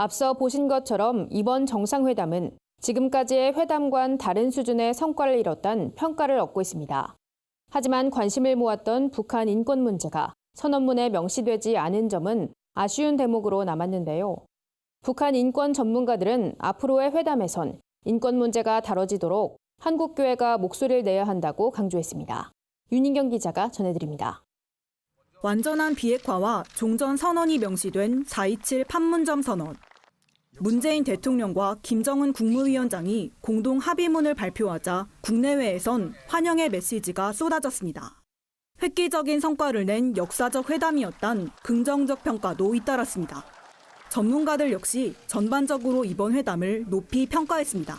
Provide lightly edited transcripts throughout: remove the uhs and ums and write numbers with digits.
앞서 보신 것처럼 이번 정상회담은 지금까지의 회담과는 다른 수준의 성과를 이뤘다는 평가를 얻고 있습니다. 하지만 관심을 모았던 북한 인권 문제가 선언문에 명시되지 않은 점은 아쉬운 대목으로 남았는데요. 북한 인권 전문가들은 앞으로의 회담에선 인권 문제가 다뤄지도록 한국교회가 목소리를 내야 한다고 강조했습니다. 윤인경 기자가 전해드립니다. 완전한 비핵화와 종전 선언이 명시된 4.27 판문점 선언. 문재인 대통령과 김정은 국무위원장이 공동 합의문을 발표하자 국내외에선 환영의 메시지가 쏟아졌습니다. 획기적인 성과를 낸 역사적 회담이었단 긍정적 평가도 잇따랐습니다. 전문가들 역시 전반적으로 이번 회담을 높이 평가했습니다.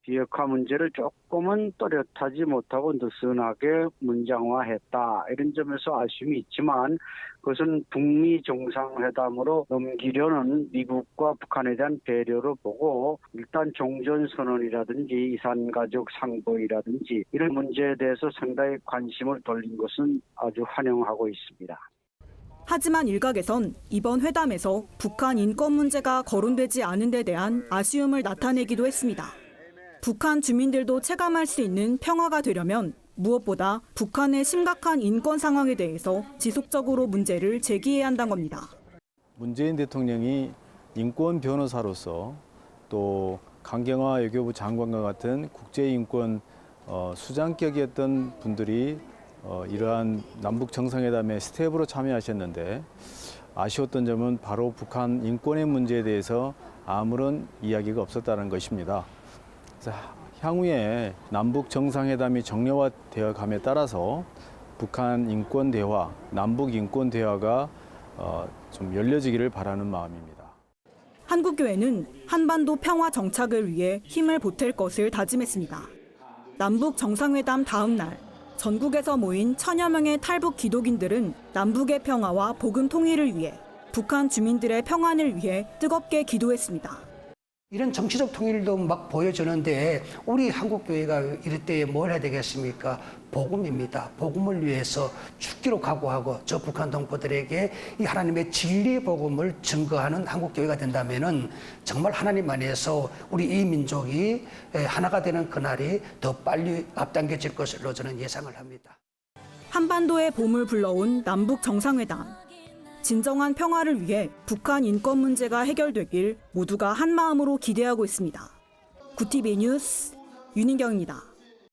비핵화 문제를 조금은 또렷하지 못하고 느슨하게 문장화했다. 이런 점에서 아쉬움이 있지만 그것은 북미 정상회담으로 넘기려는 미국과 북한에 대한 배려로 보고 일단 종전선언이라든지 이산가족 상보이라든지 이런 문제에 대해서 상당히 관심을 돌린 것은 아주 환영하고 있습니다. 하지만 일각에선 이번 회담에서 북한 인권 문제가 거론되지 않은 데 대한 아쉬움을 나타내기도 했습니다. 북한 주민들도 체감할 수 있는 평화가 되려면 무엇보다 북한의 심각한 인권 상황에 대해서 지속적으로 문제를 제기해야 한다는 겁니다. 문재인 대통령이 인권 변호사로서 또 강경화 외교부 장관과 같은 국제인권 수장격이었던 분들이 이러한 남북 정상회담의 스텝으로 참여하셨는데 아쉬웠던 점은 바로 북한 인권의 문제에 대해서 아무런 이야기가 없었다는 것입니다. 향후에 남북 정상회담이 정례화되어 감에 따라서 북한 인권 대화, 남북 인권 대화가 좀 열려지기를 바라는 마음입니다. 한국교회는 한반도 평화 정착을 위해 힘을 보탤 것을 다짐했습니다. 남북 정상회담 다음 날 전국에서 모인 1000여 명의 탈북 기독인들은 남북의 평화와 복음 통일을 위해 북한 주민들의 평안을 위해 뜨겁게 기도했습니다. 이런 정치적 통일도 막 보여주는데 우리 한국교회가 이럴 때 뭘 해야 되겠습니까? 복음입니다. 복음을 위해서 죽기로 각오하고 저 북한 동포들에게 이 하나님의 진리의 복음을 증거하는 한국교회가 된다면은 정말 하나님 안에서 우리 이 민족이 하나가 되는 그날이 더 빨리 앞당겨질 것으로 저는 예상을 합니다. 한반도의 봄을 불러온 남북 정상회담. 진정한 평화를 위해 북한 인권 문제가 해결되길 모두가 한마음으로 기대하고 있습니다. 구티비 뉴스 윤인경입니다.